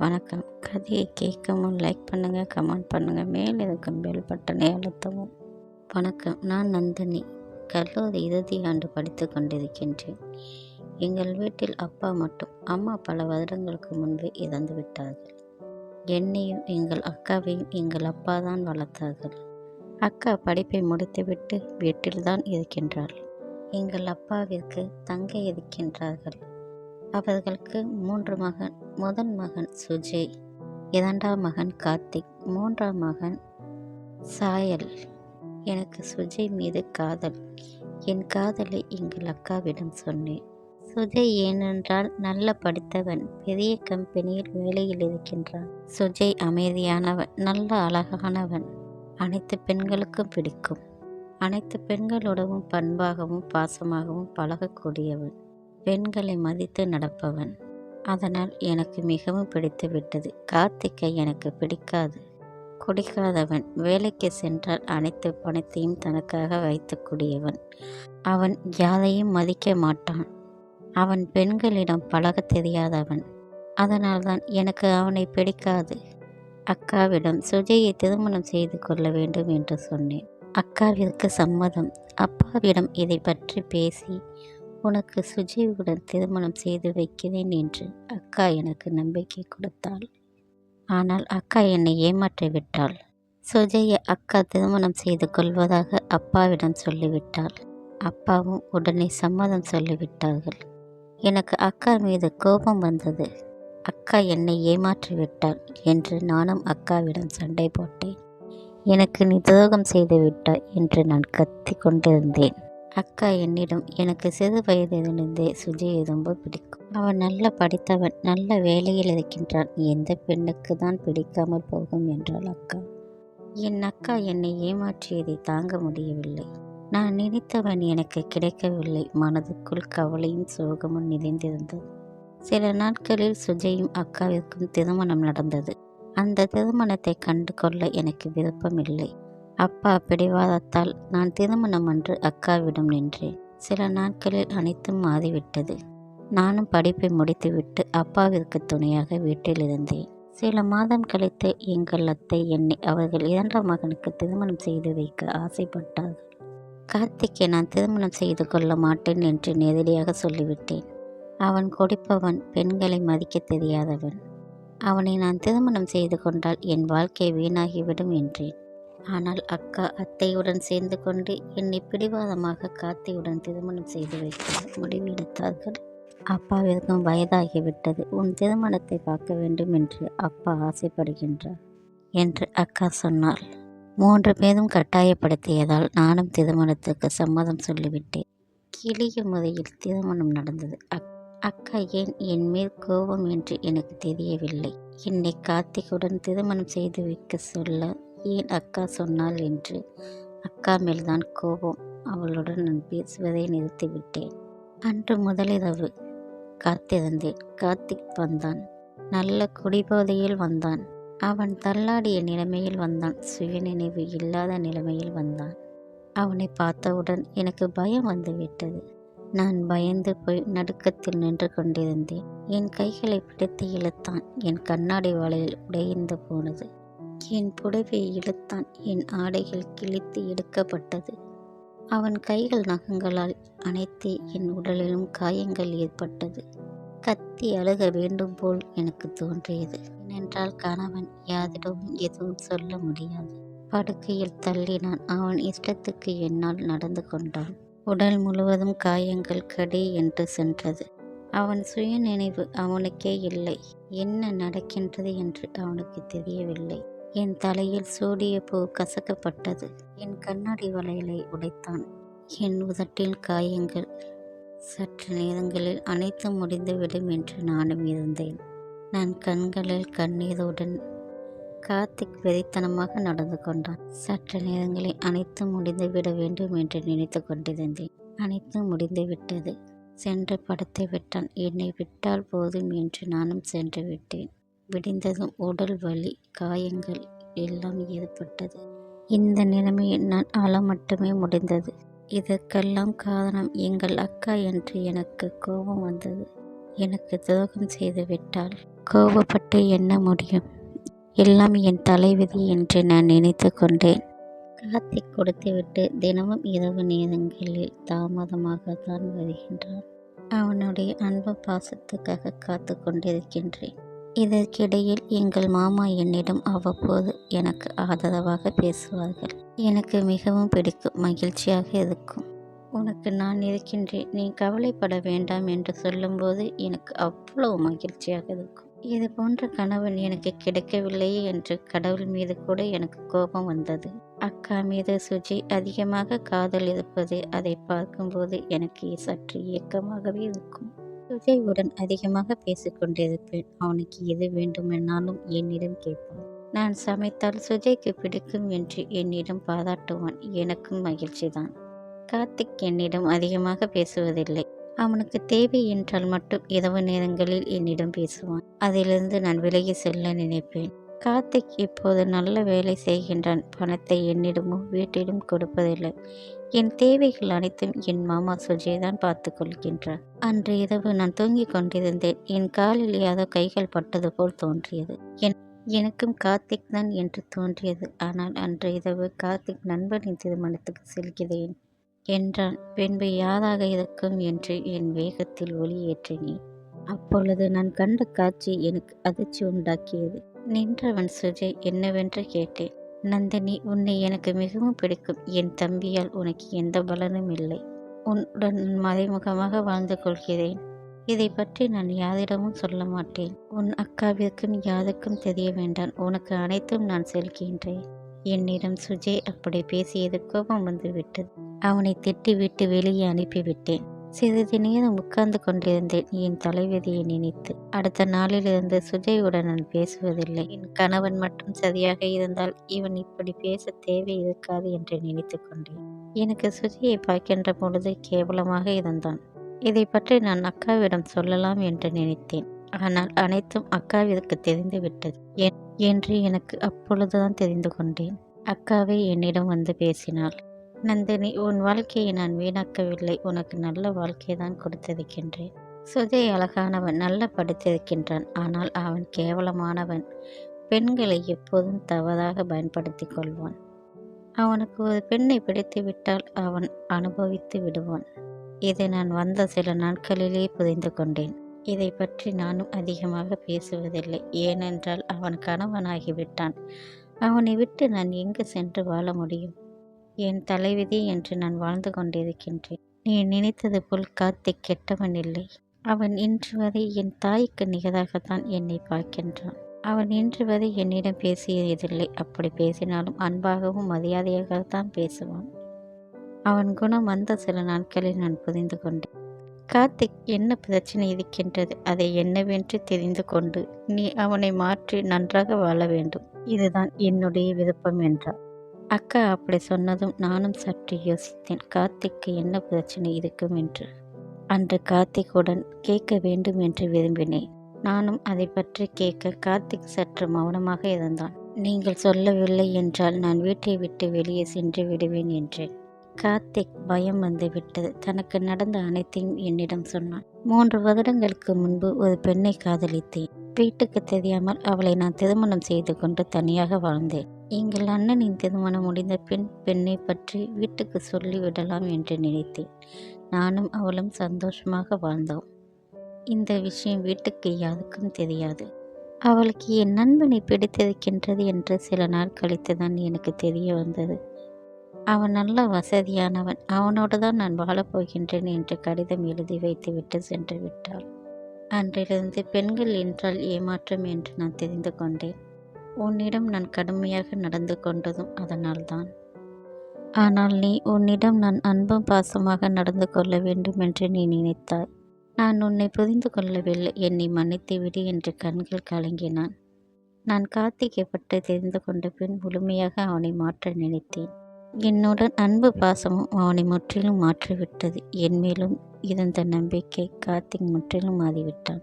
வணக்கம். கதையை கேட்கவும் லைக் பண்ணுங்கள், கமெண்ட் பண்ணுங்கள், மேல் இருக்கும் பெல் பட்டனை அழுத்தவும். வணக்கம். நான் நந்தினி. கல்லூரி இறுதி ஆண்டு படித்து கொண்டிருக்கின்றேன். எங்கள் வீட்டில் அப்பா மட்டும். அம்மா பல வருடங்களுக்கு முன்பே இறந்து விட்டார்கள். என்னையும் எங்கள் அக்காவையும் எங்கள் அப்பா தான் வளர்த்தார்கள். அக்கா படிப்பை முடித்துவிட்டு வீட்டில்தான் இருக்கின்றாள். எங்கள் அப்பாவிற்கு தங்கை இருக்கின்றார்கள். அவர்களுக்கு 3 மகன். முதல் மகன் சுஜய், 2ஆம் மகன் கார்த்திக், 3ஆம் மகன் சாயல். எனக்கு சுஜய் மீது காதல். என் காதலை எங்கள் அக்காவிடம் சொன்னேன். சுஜய் ஏனென்றால் நல்ல படித்தவன், பெரிய கம்பெனியில் வேலையில் இருக்கின்றான். சுஜய் அமைதியானவன், நல்ல அழகானவன், அனைத்து பெண்களுக்கும் பிடிக்கும். அனைத்து பெண்களோடவும் பண்பாகவும் பாசமாகவும் பழகக்கூடியவன், பெண்களை மதித்து நடப்பவன். அதனால் எனக்கு மிகவும் பிடித்து விட்டது. கார்த்திகை எனக்கு பிடிக்காது. குடிக்காதவன், வேலைக்கு சென்றால் அனைத்து பணத்தையும் தனக்காக வைத்துக்கூடியவன். அவன் யாரையும் மதிக்க மாட்டான். அவன் பெண்களிடம் பழக தெரியாதவன். அதனால்தான் எனக்கு அவனை பிடிக்காது. அக்காவிடம் சுஜயை திருமணம் செய்து கொள்ள வேண்டும் என்று சொன்னேன். அக்காவிற்கு சம்மதம். அப்பாவிடம் இதை பற்றி பேசி உனக்கு சுஜியுடன் திருமணம் செய்து வைக்கிறேன் என்று அக்கா எனக்கு நம்பிக்கை கொடுத்தாள். ஆனால் அக்கா என்னை ஏமாற்றிவிட்டாள். சுஜயை அக்கா திருமணம் செய்து கொள்வதாக அப்பாவிடம் சொல்லிவிட்டாள். அப்பாவும் உடனே சம்மதம் சொல்லிவிட்டார்கள். எனக்கு அக்கா மீது கோபம் வந்தது. அக்கா என்னை ஏமாற்றிவிட்டாள் என்று நானும் அக்காவிடம் சண்டை போட்டேன். எனக்கு நீ துரோகம் செய்து விட்டாய் என்று நான் கத்தி கொண்டிருந்தேன். அக்கா என்னிடம் எனக்கு சிறு வயதிலிருந்தே சுஜயை ரொம்ப பிடிக்கும். அவன் நல்ல படித்தவன், நல்ல வேலையில் இருக்கின்றான், எந்த பெண்ணுக்கு தான் பிடிக்காமல் போகும் என்றாள் அக்கா. என் அக்கா என்னை ஏமாற்றியதை தாங்க முடியவில்லை. நான் நினைத்தவன் எனக்கு கிடைக்கவில்லை. மனதுக்குள் கவலையும் சோகமும் நிறைந்திருந்தது. சில நாட்களில் சுஜயும் அக்காவிற்கும் திருமணம் நடந்தது. அந்த திருமணத்தை கண்டு கொள்ள எனக்கு விருப்பமில்லை. அப்பா பிடிவாதத்தால் நான் திருமணம் அன்று அக்காவிடம் நின்றேன். சில நாட்களில் அனைத்தும் மாறிவிட்டது. நானும் படிப்பை முடித்துவிட்டு அப்பாவிற்கு துணையாக வீட்டில் இருந்தேன். சில மாதம் கழித்து எங்கள் அத்தை என்னை அவர்கள் 2ஆம் மகனுக்கு திருமணம் செய்து வைக்க ஆசைப்பட்டார்கள். கார்த்திக்கை நான் திருமணம் செய்து கொள்ள மாட்டேன் என்று நேரடியாக சொல்லிவிட்டேன். அவன் குடிப்பவன், பெண்களை மதிக்க தெரியாதவன். அவனை நான் திருமணம் செய்து கொண்டால் என் வாழ்க்கை வீணாகிவிடும் என்றேன். ஆனால் அக்கா அத்தையுடன் சேர்ந்து கொண்டு என்னை பிடிவாதமாக கார்த்தியுடன் திருமணம் செய்து வைக்க முடிவெடுத்தார்கள். அப்பாவிற்கும் வயதாகிவிட்டது. உன் திருமணத்தை பார்க்க வேண்டும் என்று அப்பா ஆசைப்படுகின்றார் என்று அக்கா சொன்னாள். 3 பேரும் கட்டாயப்படுத்தியதால் நானும் திருமணத்துக்கு சம்மதம் சொல்லிவிட்டேன். எளிய முறையில் திருமணம் நடந்தது. அக்கா ஏன் என் மேல் கோபம் என்று எனக்கு தெரியவில்லை. என்னை கார்த்திகுடன் திருமணம் செய்து வைக்க சொல்ல ஏன் அக்கா சொன்னாள் என்று அக்கா மேல்தான் கோபம். அவளுடன் நான் பேசுவதை நிறுத்திவிட்டேன். அன்று முதலிரவு காத்திருந்தேன். கார்த்திக் வந்தான். நல்ல குடிபோதையில் வந்தான். அவன் தள்ளாடிய நிலைமையில் வந்தான். சுயநினைவு இல்லாத நிலைமையில் வந்தான். அவனை பார்த்தவுடன் எனக்கு பயம் வந்துவிட்டது. நான் பயந்து போய் நடுக்கத்தில் நின்று கொண்டிருந்தேன். என் கைகளை பிடித்து இழுத்தான். என் கண்ணாடி வளையல் உடைந்து போனது. என் புடவை இழுத்தான். என் ஆடைகள் கிழித்து எடுக்கப்பட்டது. அவன் கைகள் நகங்களால் அனைத்து என் உடலிலும் காயங்கள் ஏற்பட்டது. கத்தி அழுக வேண்டும் போல் எனக்கு தோன்றியது. ஏனென்றால் கணவன் யாரிடமும் எதுவும் சொல்ல முடியாது. படுக்கையில் தள்ளினான். அவன் இஷ்டத்துக்கு என்னால் நடந்து கொண்டான். உடல் முழுவதும் காயங்கள் கடி என்று சென்றது. அவன் சுயநினைவு அவனுக்கே இல்லை. என்ன நடக்கின்றது என்று அவனுக்கு தெரியவில்லை. என் தலையில் சூடிய பூ கசக்கப்பட்டது. என் கண்ணாடி வளையலை உடைத்தான். என் உதட்டில் காயங்கள். சற்று நேரங்களில் அனைத்தும் முடிந்துவிடும் என்று நானும் இருந்தேன். நான் கண்களில் கண்ணீருடன் கார்த்திக் வெறித்தனமாக நடந்து கொண்டான். சற்று நேரங்களில் அனைத்தும் முடிந்துவிட வேண்டும் என்று நினைத்து கொண்டிருந்தேன். அனைத்தும் முடிந்துவிட்டது. சென்று படுத்து விட்டான். என்னை விட்டால் போதும் என்று நானும் சென்று விட்டேன். விடிந்ததும் உடல் வலி, காயங்கள் எல்லாம் ஏற்பட்டது. இந்த நிலைமையில் நான் அழ மட்டுமே முடிந்தது. இதற்கெல்லாம் காரணம் எங்கள் அக்கா என்று எனக்கு கோபம் வந்தது. எனக்கு துரோகம் செய்து விட்டால் கோபப்பட்டு என்ன முடியும்? எல்லாம் என் தலைவிதி என்று நான் நினைத்து கொண்டேன். கார்த்திக் கொடுத்துவிட்டு தினமும் இரவு நேரங்களில் தாமதமாகத்தான் வருகின்றான். அவனுடைய அன்பு பாசத்துக்காக காத்து கொண்டிருக்கின்றேன். இதற்கிடையில் எங்கள் மாமா என்னிடம் அவ்வப்போது எனக்கு ஆதரவாக பேசுவார்கள். எனக்கு மிகவும் பிடிக்கும், மகிழ்ச்சியாக இருக்கும். உனக்கு நான் இருக்கின்றேன், நீ கவலைப்பட வேண்டாம் என்று சொல்லும்போது எனக்கு அவ்வளவு மகிழ்ச்சியாக இருக்கும். இது போன்ற கணவன் எனக்கு கிடைக்கவில்லையே என்று கடவுள் மீது கூட எனக்கு கோபம் வந்தது. அக்கா மீது சுஜி அதிகமாக காதல் இருப்பது, அதை பார்க்கும்போது எனக்கு சற்று ஏக்கமாகவே இருக்கும். சுஜையுடன் அதிகமாக பேசிக்கொண்டிருப்பேன். அவனுக்கு எது வேண்டுமென்னாலும் என்னிடம் கேட்பான். நான் சமைத்தால் சுஜைக்கு பிடிக்கும் என்று என்னிடம் பாராட்டுவான். எனக்கும் மகிழ்ச்சிதான். கார்த்திக் என்னிடம் அதிகமாக பேசுவதில்லை. அவனுக்கு தேவை என்றால் மட்டும் இரவு நேரங்களில் என்னிடம் பேசுவான். அதிலிருந்து நான் விலகி செல்ல நினைப்பேன். கார்த்திக் இப்போது நல்ல வேலை செய்கின்றான். பணத்தை என்னிடமும் வீட்டிலும் கொடுப்பதில்லை. என் தேவைகள் அனைத்தும் என் மாமா சுஜய் தான் பார்த்து கொள்கின்றார். அன்று இரவு நான் தூங்கிக் கொண்டிருந்தேன். என் காலில் யாரோ கைகள் பட்டது போல் தோன்றியது. எனக்கும் கார்த்திக் தான் என்று தோன்றியது. ஆனால் அன்று இரவு கார்த்திக் நண்பனின் திருமணத்துக்கு செல்கிறேன் என்றான். பின்பு யாராக இருக்கும் என்று என் வேகத்தில் ஒளியேற்றினேன். அப்பொழுது நான் கண்ட காட்சி எனக்கு அதிர்ச்சி உண்டாக்கியது. நின்றவன் சுஜய். என்னவென்று கேட்டேன். நந்தினி, உன்னை எனக்கு மிகவும் பிடிக்கும். என் தம்பியால் உனக்கு எந்த பலனும் இல்லை. உன்னுடன் மறைமுகமாக வாழ்ந்து கொள்கிறேன். இதை பற்றி நான் யாரிடமும் சொல்ல மாட்டேன். உன் அக்காவிற்கும் யாருக்கும் தெரிய வேண்டாம். உனக்கு அனைத்தும் நான் செல்கின்றேன். என்னிடம் சுஜய் அப்படி பேசியது கோபம் வந்து விட்டது. அவனை திட்டிவிட்டு வெளியே அனுப்பிவிட்டேன். சிறிது நேரம் உட்கார்ந்து கொண்டிருந்தேன், என் தலைவிதியை நினைத்து. அடுத்த நாளிலிருந்து சுஜையுடன் நான் பேசுவதில்லை. என் கணவன் மட்டும் சரியாக இருந்தால் இவன் இப்படி பேச தேவை இருக்காது என்று நினைத்து கொண்டேன். எனக்கு சுஜையை பார்க்கின்ற பொழுது கேவலமாக இருந்தான். இதை பற்றி நான் அக்காவிடம் சொல்லலாம் என்று நினைத்தேன். ஆனால் அனைத்தும் அக்காவிற்கு தெரிந்து விட்டது என்று எனக்கு அப்பொழுதுதான் தெரிந்து கொண்டேன். அக்காவே என்னிடம் வந்து பேசினாள். நந்தினி, உன் வாழ்க்கையை நான் வீணாக்கவில்லை. உனக்கு நல்ல வாழ்க்கையை தான் கொடுத்திருக்கின்றேன். சுஜய் அழகானவன், நல்ல படித்திருக்கின்றான். ஆனால் அவன் கேவலமானவன். பெண்களை எப்போதும் தவறாக பயன்படுத்தி கொள்வான். அவனுக்கு ஒரு பெண்ணை பிடித்து விட்டால் அவன் அனுபவித்து விடுவான். இதை நான் வந்த சில நாட்களிலே புரிந்து கொண்டேன். இதை பற்றி நானும் அதிகமாக பேசுவதில்லை. ஏனென்றால் அவன் கணவனாகிவிட்டான். அவனை விட்டு நான் எங்கு சென்று வாழ முடியும்? என் தலைவிதி என்று நான் வாழ்ந்து கொண்டிருக்கின்றேன். நீ நினைத்தது போல் கார்த்திக் கெட்டவன் இல்லை. அவன் இன்று வரை என் தாய்க்கு நிகராகத்தான் என்னை பார்க்கின்றான். அவன் இன்று வரை என்னிடம் பேசியதில்லை. அப்படி பேசினாலும் அன்பாகவும் மரியாதையாகத்தான் பேசுவான். அவன் குணம் வந்த சில நாட்களில் நான் புரிந்து கொண்டேன். கார்த்திக் என்ன பிரச்சனை இருக்கின்றது, அதை என்னவென்று தெரிந்து கொண்டு நீ அவனை மாற்றி நன்றாக வாழ வேண்டும். இதுதான் என்னுடைய விருப்பம் என்றார். அக்கா அப்படி சொன்னதும் நானும் சற்று யோசித்தேன். கார்த்திக்கு என்ன பிரச்சனை இருக்கும் என்று. அன்று கார்த்திக்குடன் கேட்க வேண்டும் என்று விரும்பினேன். நானும் அதை பற்றி கேட்க கார்த்திக் சற்று மௌனமாக இருந்தான். நீங்கள் சொல்லவில்லை என்றால் நான் வீட்டை விட்டு வெளியே சென்று விடுவேன் என்றேன். கார்த்திக் பயம் வந்து விட்டது. தனக்கு நடந்த அனைத்தையும் என்னிடம் சொன்னான். 3 வருடங்களுக்கு முன்பு ஒரு பெண்ணை காதலித்தேன். வீட்டுக்கு தெரியாமல் அவளை நான் திருமணம் செய்து கொண்டு தனியாக வாழ்ந்தேன். எங்கள் அண்ணனின் திருமணம் முடிந்த பின் பெண்ணை பற்றி வீட்டுக்கு சொல்லிவிடலாம் என்று நினைத்தேன். நானும் அவளும் சந்தோஷமாக வாழ்ந்தோம். இந்த விஷயம் வீட்டுக்கு யாருக்கும் தெரியாது. அவளுக்கு என் நண்பனை பிடித்திருக்கின்றது என்று சில நாள் கழித்து தான் எனக்கு தெரிய வந்தது. அவன் நல்ல வசதியானவன். அவனோடு தான் நான் வாழப்போகின்றேன் என்று கடிதம் எழுதி வைத்துவிட்டு சென்று விட்டாள். அன்றிலிருந்து பெண்கள் என்றால் ஏமாற்றம் என்று நான் தெரிந்து கொண்டேன். உன்னிடம் நான் கடுமையாக நடந்து கொண்டதும் அதனால்தான். ஆனால் நீ உன்னிடம் நான் அன்பும் பாசமாக நடந்து கொள்ள வேண்டும் என்று நீ நினைத்தாய். நான் உன்னை புரிந்து கொள்ளவில்லை. என்னை மன்னித்து விடு என்று கண்கள் கலங்கினான். நான் கார்த்திகை பற்றி தெரிந்து கொண்ட பின் முழுமையாக அவனை மாற்ற நினைத்தேன். என்னுடன் அன்பு பாசமும் அவனை முற்றிலும் மாற்றிவிட்டது. என் மேலும் இருந்த நம்பிக்கை கார்த்திக் முற்றிலும் மாறிவிட்டான்.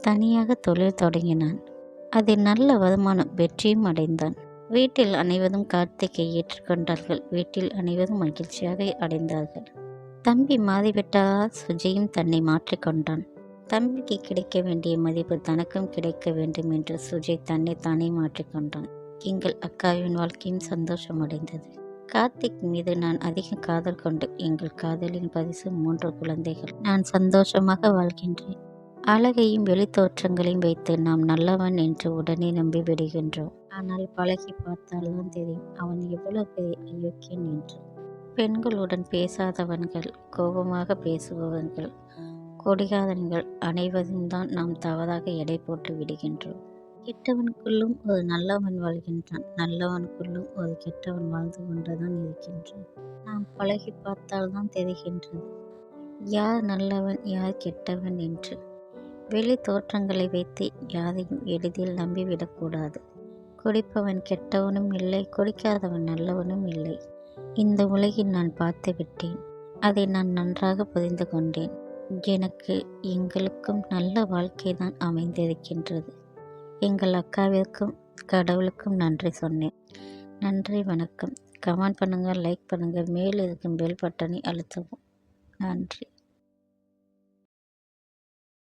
தனியாக தொழில் தொடங்கினான். அதில் நல்ல வருமானம், வெற்றியும் அடைந்தான். வீட்டில் அனைவரும் கார்த்திகை ஏற்றுக்கொண்டார்கள். வீட்டில் அனைவரும் மகிழ்ச்சியாக அடைந்தார்கள். தம்பி மாறிவிட்டதால் சுஜையும் தன்னை மாற்றிக்கொண்டான். தம்பிக்கு கிடைக்க வேண்டிய மதிப்பு தனக்கும் கிடைக்க வேண்டும் என்று சுஜய் தன்னை தானே மாற்றிக்கொண்டான். எங்கள் அக்காவின் வாழ்க்கையும் சந்தோஷமடைந்தது. கார்த்திக் மீது நான் அதிக காதல் கொண்டு எங்கள் காதலின் பரிசு 3 குழந்தைகள். நான் சந்தோஷமாக வாழ்கின்றேன். அழகையும் வெளித்தோற்றங்களையும் வைத்து நாம் நல்லவன் என்று உடனே நம்பி விடுகின்றோம். ஆனால் பழகி பார்த்தால்தான் தெரியும் அவன் எவ்வளவு பெரிய அயோக்கியன் என்று. பெண்களுடன் பேசாதவன்கள், கோபமாக பேசுபவர்கள், கொடிகாதன்கள் அனைவரும் தான் நாம் தவறாக எடை போட்டு விடுகின்றோம். கெட்டவனுக்குள்ளும் ஒரு நல்லவன் வாழ்கின்றான், நல்லவனுக்குள்ளும் ஒரு கெட்டவன் வாழ்ந்து கொண்டுதான் இருக்கின்றான். நாம் பழகி பார்த்தால்தான் தெரிகின்றது யார் நல்லவன் யார் கெட்டவன் என்று. வெளி தோற்றங்களை வைத்து யாரையும் எளிதில் நம்பிவிடக்கூடாது. குடிப்பவன் கெட்டவனும் இல்லை, குடிக்காதவன் நல்லவனும் இல்லை. இந்த உலகில் நான் பார்த்து விட்டேன். அதை நான் நன்றாக புரிந்து கொண்டேன். எங்களுக்கும் நல்ல வாழ்க்கை தான் அமைந்திருக்கின்றது. எங்கள் அக்காவிற்கும் கடவுளுக்கும் நன்றி சொன்னேன். நன்றி, வணக்கம். கமெண்ட் பண்ணுங்கள், லைக் பண்ணுங்கள், மேல் இருக்கும் பெல் பட்டனை அழுத்தவும். நன்றி.